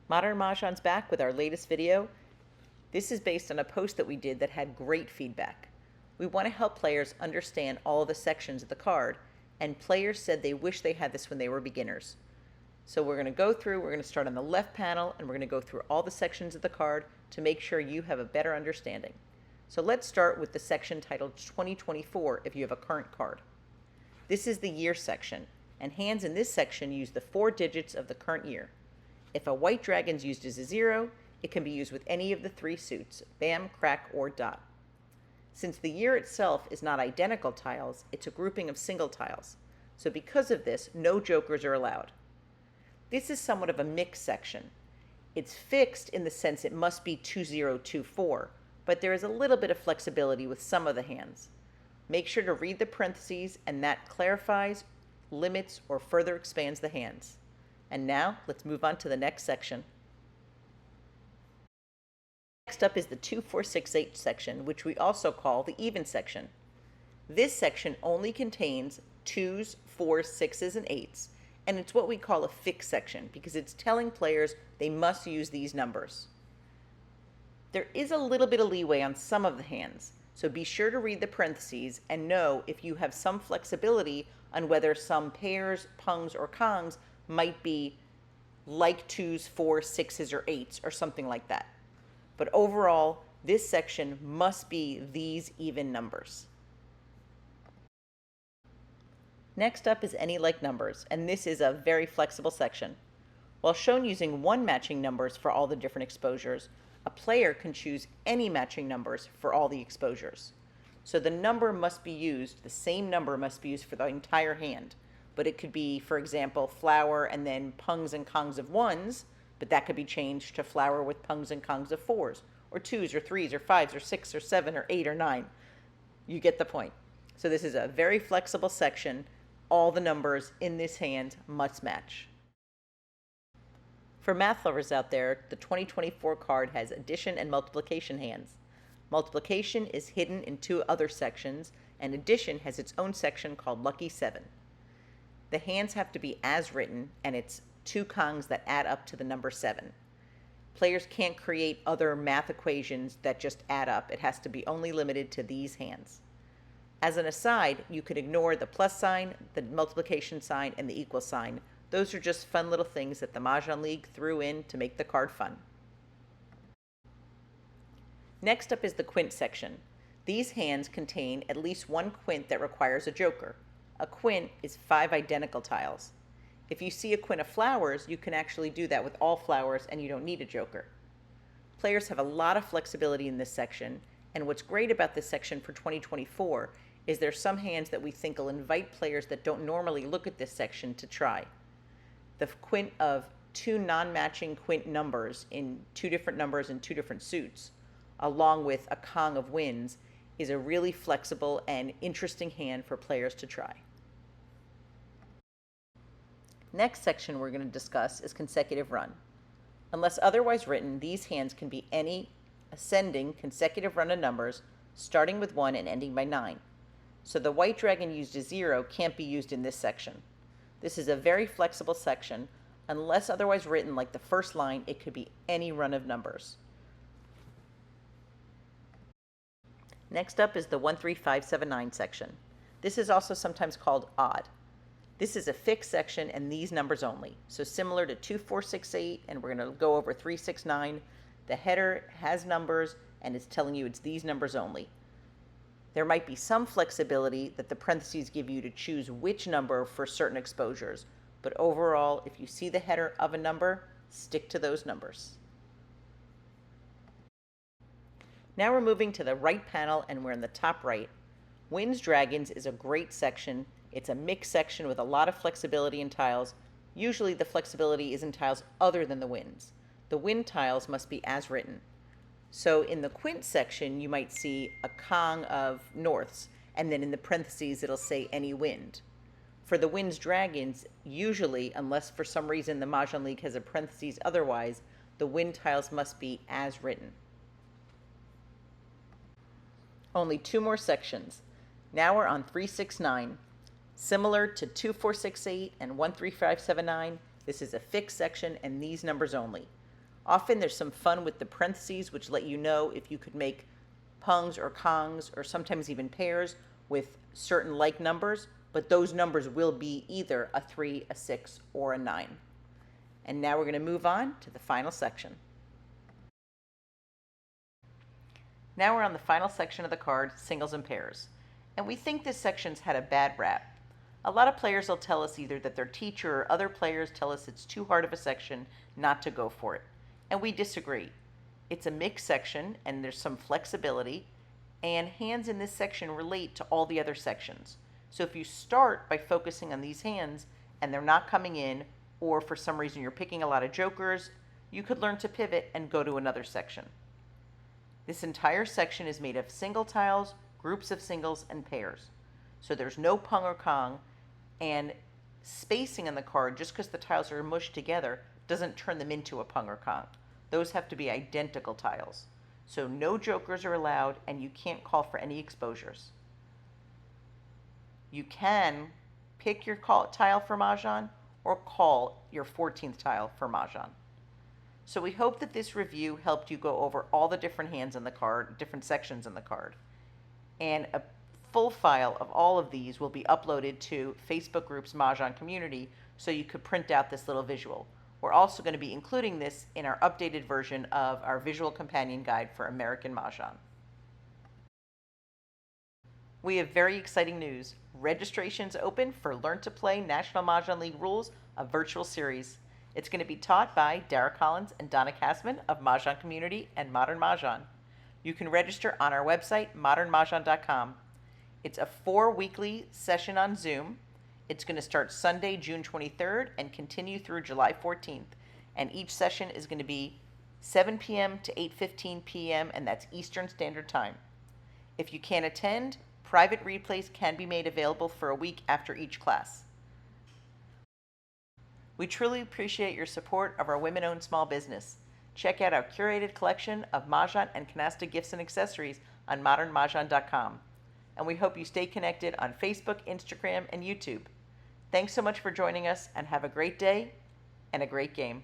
Modern Mahjong's back with our latest video. This is based on a post that we did that had great feedback. We want to help players understand all of the sections of the card, and players said they wish they had this when they were beginners. So we're going to start on the left panel, and we're going to go through all the sections of the card to make sure you have a better understanding. So let's start with the section titled 2024 if you have a current card. This is the year section, and hands in this section use the 4 digits of the current year. If a white dragon's used as a 0, it can be used with any of the 3 suits, Bam, Crack, or Dot. Since the year itself is not identical tiles, it's a grouping of single tiles. So because of this, no jokers are allowed. This is somewhat of a mixed section. It's fixed in the sense it must be 2024, but there is a little bit of flexibility with some of the hands. Make sure to read the parentheses, and that clarifies, limits, or further expands the hands. And now, let's move on to the next section. Next up is the 2, 4, 6, 8 section, which we also call the even section. This section only contains 2s, 4s, 6s, and 8s, and it's what we call a fixed section because it's telling players they must use these numbers. There is a little bit of leeway on some of the hands, so be sure to read the parentheses and know if you have some flexibility on whether some pairs, pungs, or kongs might be like 2s, 4s, 6s, or 8s, or something like that. But overall, this section must be these even numbers. Next up is any like numbers, and this is a very flexible section. While shown using 1 matching numbers for all the different exposures, a player can choose any matching numbers for all the exposures. So the number must be used, the same number must be used for the entire hand. But it could be, for example, flower and then pungs and kongs of 1s, but that could be changed to flower with pungs and kongs of 4s, or 2s, or 3s, or 5s, or 6, or 7, or 8, or 9. You get the point. So this is a very flexible section. All the numbers in this hand must match. For math lovers out there, the 2024 card has addition and multiplication hands. Multiplication is hidden in 2 other sections, and addition has its own section called Lucky 7. The hands have to be as written, and it's 2 kongs that add up to the number 7. Players can't create other math equations that just add up. It has to be only limited to these hands. As an aside, you could ignore the plus sign, the multiplication sign, and the equal sign. Those are just fun little things that the Mah Jongg League threw in to make the card fun. Next up is the quint section. These hands contain at least 1 quint that requires a joker. A quint is 5 identical tiles. If you see a quint of flowers, you can actually do that with all flowers and you don't need a joker. Players have a lot of flexibility in this section, and what's great about this section for 2024 is there's some hands that we think will invite players that don't normally look at this section to try. The quint of 2 non-matching quint numbers in 2 different numbers and 2 different suits, along with a kong of winds, is a really flexible and interesting hand for players to try. Next section we're going to discuss is consecutive run. Unless otherwise written, these hands can be any ascending consecutive run of numbers starting with 1 and ending by 9. So the white dragon used as 0 can't be used in this section. This is a very flexible section. Unless otherwise written like the first line, it could be any run of numbers. Next up is the 1, 3, 5, 7, 9 section. This is also sometimes called odd. This is a fixed section and these numbers only. So similar to 2, 4, 6, 8, and we're going to go over 3, 6, 9. The header has numbers and it's telling you it's these numbers only. There might be some flexibility that the parentheses give you to choose which number for certain exposures, but overall, if you see the header of a number, stick to those numbers. Now we're moving to the right panel and we're in the top right. Winds Dragons is a great section. It's a mixed section with a lot of flexibility in tiles. Usually the flexibility is in tiles other than the winds. The wind tiles must be as written. So in the quint section, you might see a kong of norths, and then in the parentheses, it'll say any wind. For the Winds Dragons, usually, unless for some reason the Mah Jongg League has a parentheses otherwise, the wind tiles must be as written. Only 2 more sections. Now we're on 3, 6, 9. Similar to 2, 4, 6, 8 and 1, 3, 5, 7, 9, this is a fixed section and these numbers only. Often there's some fun with the parentheses, which let you know if you could make pungs or kongs or sometimes even pairs with certain like numbers, but those numbers will be either a 3, a 6, or a 9. And now we're going to move on to the final section. Now we're on the final section of the card, singles and pairs. And we think this section's had a bad rap. A lot of players will tell us either that their teacher or other players tell us it's too hard of a section not to go for it. And we disagree. It's a mixed section and there's some flexibility, and hands in this section relate to all the other sections. So if you start by focusing on these hands and they're not coming in, or for some reason you're picking a lot of jokers, you could learn to pivot and go to another section. This entire section is made of single tiles, groups of singles, and pairs. So there's no pung or kong, and spacing on the card, just because the tiles are mushed together, doesn't turn them into a pung or kong. Those have to be identical tiles. So no jokers are allowed, and you can't call for any exposures. You can pick your tile for Mahjong or call your 14th tile for Mahjong. So we hope that this review helped you go over all the different hands in the card, different sections in the card. And a full file of all of these will be uploaded to Facebook group's Mahjong community, so you could print out this little visual. We're also going to be including this in our updated version of our visual companion guide for American Mahjong. We have very exciting news. Registration's open for Learn to Play National Mah Jongg League Rules, a virtual series. It's going to be taught by Dara Collins and Donna Kasman of Mahjong Community and Modern Mahjong. You can register on our website, modernmahjong.com. It's a 4-weekly session on Zoom. It's going to start Sunday, June 23rd and continue through July 14th. And each session is going to be 7 p.m. to 8:15 p.m., and that's Eastern Standard Time. If you can't attend, private replays can be made available for a week after each class. We truly appreciate your support of our women-owned small business. Check out our curated collection of Mahjong and canasta gifts and accessories on modernmahjong.com. And we hope you stay connected on Facebook, Instagram, and YouTube. Thanks so much for joining us, and have a great day and a great game.